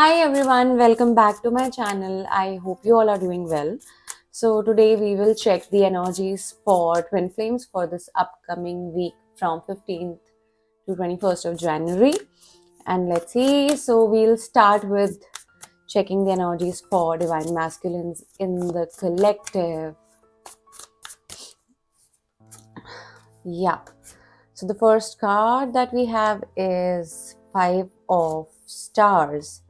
Hi everyone, welcome back to my channel. I hope you all are doing well. So today we will check the energies for twin flames for this upcoming week from 15th to 21st of January. And let's see. So we'll start with checking the energies for divine masculines in the collective. Yeah. So the first card that we have is Five of Stars.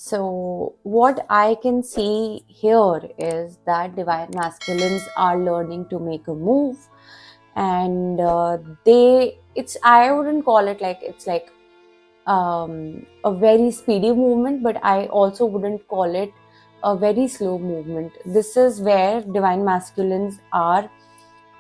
So what I can see here is that divine masculines are learning to make a move, and I wouldn't call it like it's like a very speedy movement, but I also wouldn't call it a very slow movement. This is where divine masculines are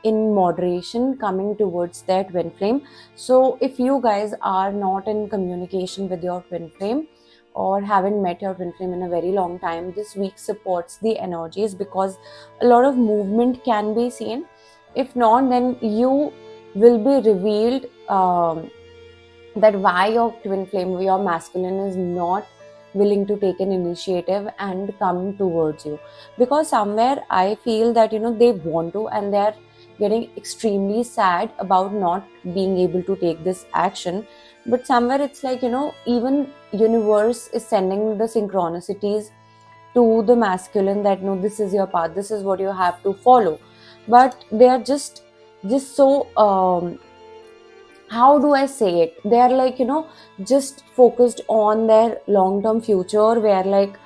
in moderation coming towards their twin flame. So if you guys are not in communication with your twin flame or haven't met your twin flame in a very long time, this week supports the energies because a lot of movement can be seen. If not, then you will be revealed that why your twin flame, your masculine, is not willing to take an initiative and come towards you, because somewhere I feel that they want to, and they're getting extremely sad about not being able to take this action. But somewhere it's like even universe is sending the synchronicities to the masculine that no, this is your path, this is what you have to follow. But they are just so how do I say it? They are like, just focused on their long term future, where like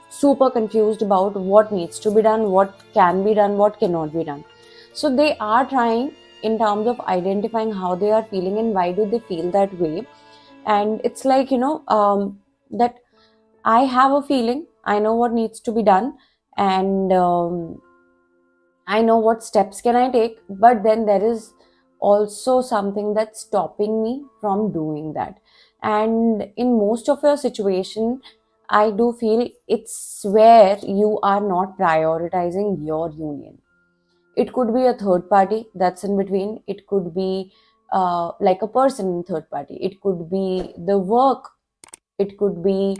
super confused about what needs to be done, what can be done, what cannot be done. So they are trying in terms of identifying how they are feeling and why do they feel that way. And it's like, that I have a feeling, I know what needs to be done, and I know what steps can I take, but then there is also something that's stopping me from doing that. And in most of your situation, I do feel it's where you are not prioritizing your union. It could be a third party that's in between. It could be like a person in third party. It could be the work. It could be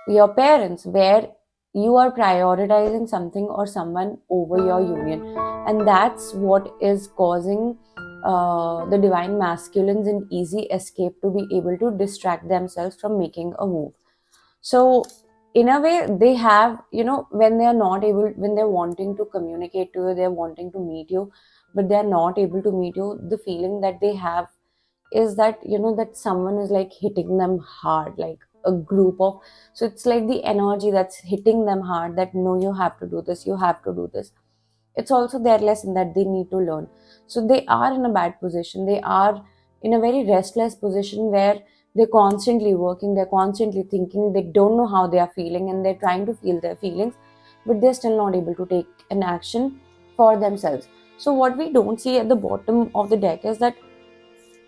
your parents, where you are prioritizing something or someone over your union. And that's what is causing the divine masculines in easy escape to be able to distract themselves from making a move. So in a way, they have, when they are not able, when they're wanting to communicate to you, they're wanting to meet you, but they're not able to meet you, the feeling that they have is that that someone is like hitting them hard, like a group of, so it's like the energy that's hitting them hard, that no, you have to do this, you have to do this. It's also their lesson that they need to learn. So they are in a bad position, they are in a very restless position, where they're constantly working, they're constantly thinking, they don't know how they are feeling, and they're trying to feel their feelings, but they're still not able to take an action for themselves. So what we don't see at the bottom of the deck is that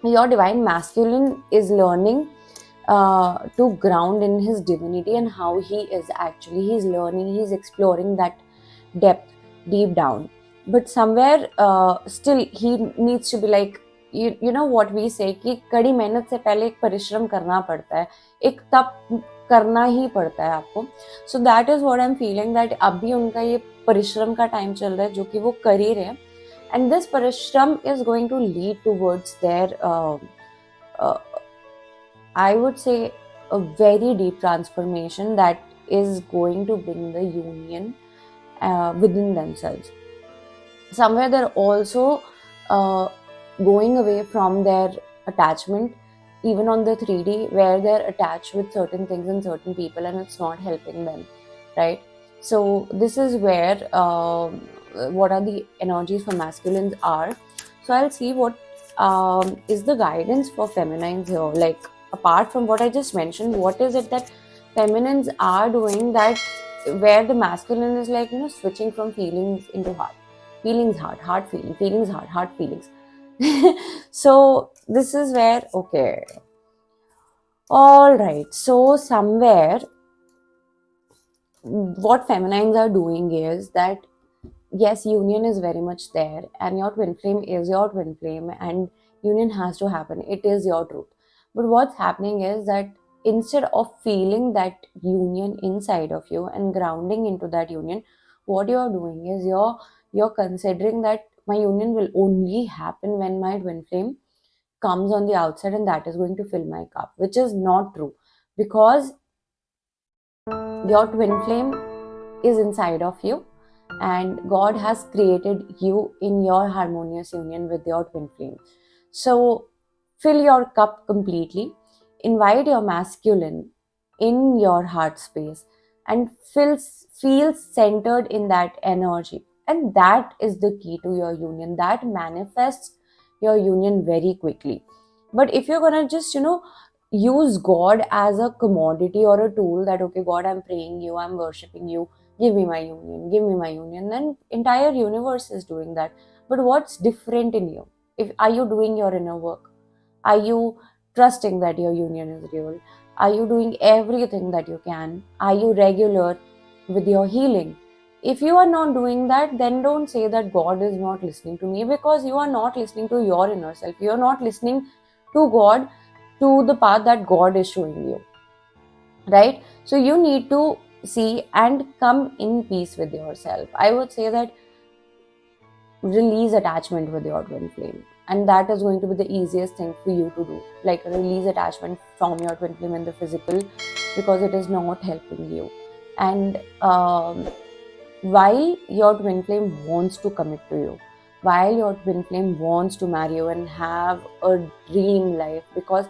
your divine masculine is learning to ground in his divinity and how he is actually, he's learning, he's exploring that depth deep down. But somewhere still he needs to be like, you know what we say कि कड़ी मेहनत से पहले एक परिश्रम करना पड़ता है, एक तप करना ही पड़ता है आपको. So that is what I am feeling, that अभी उनका ये परिश्रम का टाइम चल रहा है, जो कि वो कर ही रहे हैं. And this parishram is going to lead towards their I would say a very deep transformation that is going to bring the union within themselves. Somewhere they're also going away from their attachment, even on the 3D, where they're attached with certain things and certain people, and it's not helping them, right? So this is where what are the energies for masculines are. So I'll see what is the guidance for feminines here, like apart from what I just mentioned, what is it that feminines are doing, that where the masculine is like switching from feelings into heart, feelings heart feeling, feelings heart feelings. So this is where, okay, all right, so somewhere what feminines are doing is that yes, union is very much there, and your twin flame is your twin flame, and union has to happen, it is your truth. But what's happening is that instead of feeling that union inside of you and grounding into that union, what you're doing is you're considering that my union will only happen when my twin flame comes on the outside, and that is going to fill my cup, which is not true, because your twin flame is inside of you, and God has created you in your harmonious union with your twin flame. So fill your cup completely, invite your masculine in your heart space, and feel centered in that energy. And that is the key to your union. That manifests your union very quickly. But if you're gonna just, use God as a commodity or a tool, that okay, God, I'm praying you, I'm worshiping you, give me my union, give me my union, then entire universe is doing that. But what's different in you? If are you doing your inner work? Are you trusting that your union is real? Are you doing everything that you can? Are you regular with your healing? If you are not doing that, then don't say that God is not listening to me, because you are not listening to your inner self. You are not listening to God, to the path that God is showing you, right? So you need to see and come in peace with yourself. I would say that release attachment with your twin flame, and that is going to be the easiest thing for you to do, like release attachment from your twin flame in the physical, because it is not helping you. And while your twin flame wants to commit to you, while your twin flame wants to marry you and have a dream life, because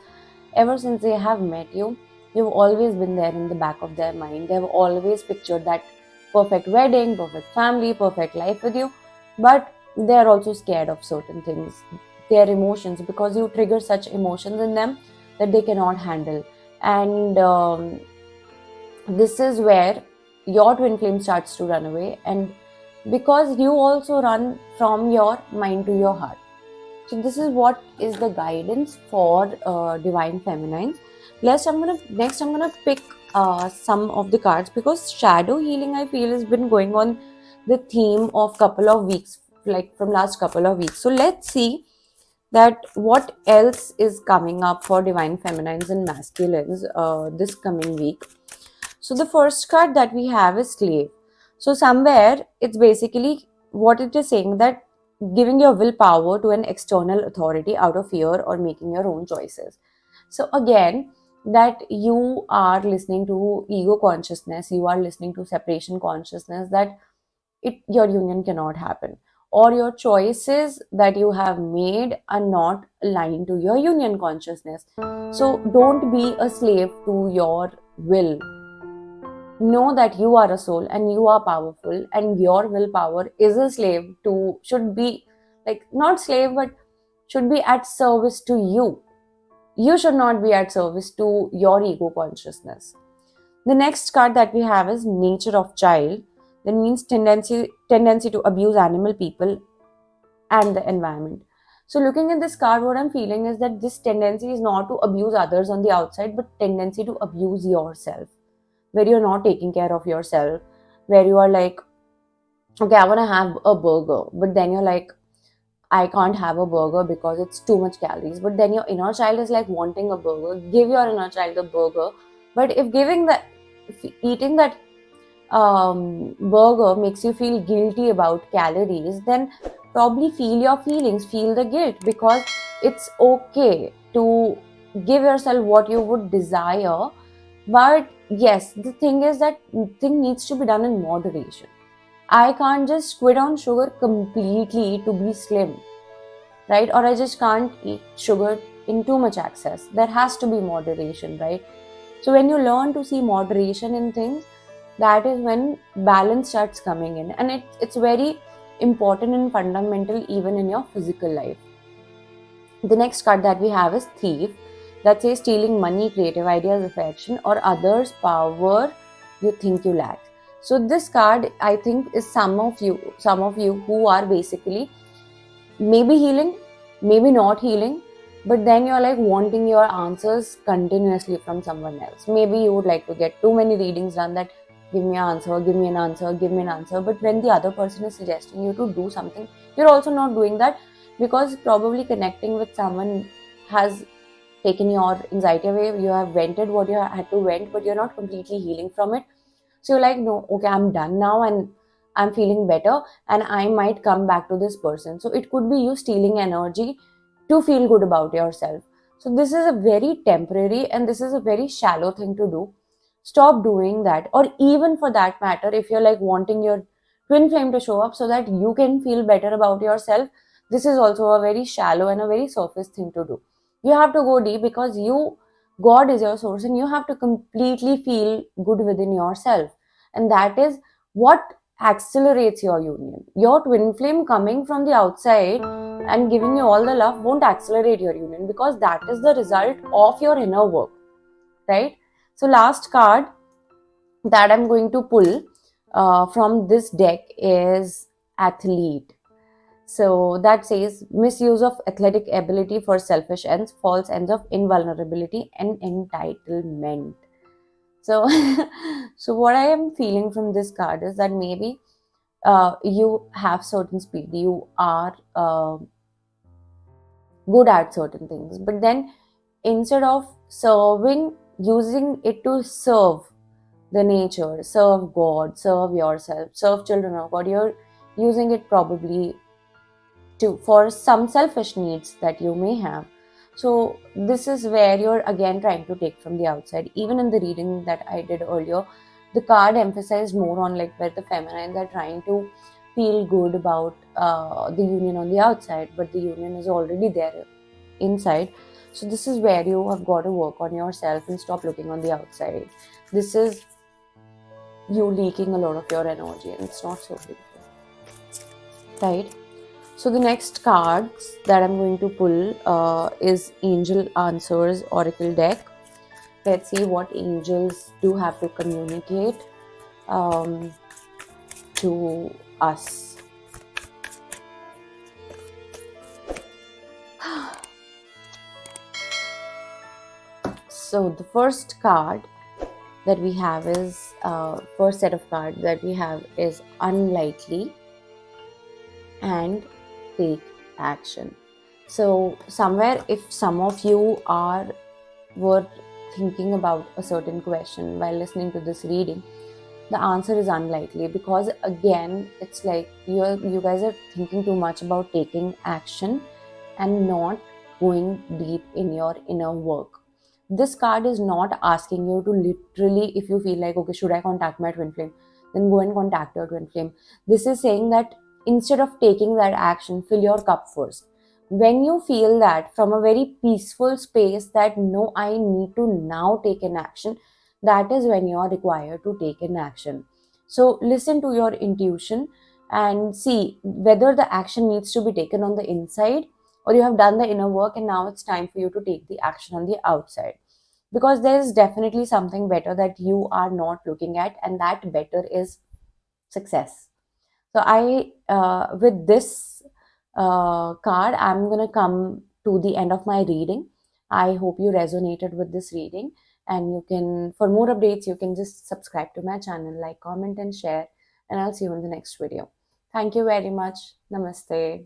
ever since they have met you, you've always been there in the back of their mind. They've always pictured that perfect wedding, perfect family, perfect life with you. But they're also scared of certain things, their emotions, because you trigger such emotions in them that they cannot handle. And this is where your twin flame starts to run away, and because you also run from your mind to your heart. So this is what is the guidance for divine feminines. Next I'm gonna pick some of the cards, because shadow healing, I feel, has been going on the theme of couple of weeks, like from last couple of weeks. So let's see that what else is coming up for divine feminines and masculines this coming week. So the first card that we have is slave. So somewhere it's basically what it is saying, that giving your willpower to an external authority out of fear or making your own choices. So again, that you are listening to ego consciousness, you are listening to separation consciousness, that your union cannot happen, or your choices that you have made are not aligned to your union consciousness. So don't be a slave to your will. Know that you are a soul and you are powerful, and your willpower is a slave to, should be like, not slave, but should be at service to you. You should not be at service to your ego consciousness. The next card that we have is nature of child. That means tendency to abuse animal, people, and the environment. So looking at this card, what I'm feeling is that this tendency is not to abuse others on the outside, but tendency to abuse yourself, where you're not taking care of yourself, where you are like, okay, I want to have a burger, but then you're like, I can't have a burger because it's too much calories. But then your inner child is like wanting a burger. Give your inner child a burger. But if eating that burger makes you feel guilty about calories, then probably feel your feelings, feel the guilt, because it's okay to give yourself what you would desire. But yes, the thing is that thing needs to be done in moderation. I can't just quit on sugar completely to be slim, right? Or I just can't eat sugar in too much excess. There has to be moderation, right? So when you learn to see moderation in things, that is when balance starts coming in. And it's very important and fundamental even in your physical life. The next card that we have is thief. That says stealing money, creative ideas, affection, or others' power you think you lack. So this card, I think, is some of you who are basically maybe healing, maybe not healing, but then you're like wanting your answers continuously from someone else. Maybe you would like to get too many readings done, that give me an answer, give me an answer, give me an answer. But when the other person is suggesting you to do something, you're also not doing that, because probably connecting with someone has taken your anxiety away, you have vented what you had to vent, but you're not completely healing from it. So you're like, no, okay, I'm done now and I'm feeling better, and I might come back to this person. So it could be you stealing energy to feel good about yourself. So this is a very temporary and this is a very shallow thing to do. Stop doing that. Or even for that matter, if you're like wanting your twin flame to show up so that you can feel better about yourself, this is also a very shallow and a very surface thing to do. You have to go deep, because God is your source, and you have to completely feel good within yourself. And that is what accelerates your union. Your twin flame coming from the outside and giving you all the love won't accelerate your union, because that is the result of your inner work, right? So last card that I'm going to pull from this deck is Athlete. So that says misuse of athletic ability for selfish ends, false ends of invulnerability and entitlement. So, so what I am feeling from this card is that maybe you have certain speed, you are good at certain things, but then instead of serving, using it to serve the nature, serve God, serve yourself, serve children of God, you're using it probably to for some selfish needs that you may have. So this is where you're again trying to take from the outside. Even in the reading that I did earlier, the card emphasized more on like where the feminines are trying to feel good about the union on the outside, but the union is already there inside. So this is where you have got to work on yourself and stop looking on the outside. This is you leaking a lot of your energy, and it's not so beautiful, right? So the next cards that I'm going to pull is Angel Answers Oracle deck. Let's see what angels do have to communicate um, to us. So the first card that we have is first set of cards that we have is Unlikely and Take Action. So somewhere, if some of you were thinking about a certain question while listening to this reading, the answer is unlikely, because again, it's like you guys are thinking too much about taking action and not going deep in your inner work. This card is not asking you to literally, if you feel like, okay, should I contact my twin flame, then go and contact your twin flame. This is saying that instead of taking that action, fill your cup first. When you feel that from a very peaceful space that no, I need to now take an action, that is when you are required to take an action. So listen to your intuition and see whether the action needs to be taken on the inside, or you have done the inner work and now it's time for you to take the action on the outside. Because there is definitely something better that you are not looking at, and that better is success. So with this card, I'm gonna come to the end of my reading. I hope you resonated with this reading, and you can, for more updates, you can just subscribe to my channel, like, comment, and share. And I'll see you in the next video. Thank you very much. Namaste.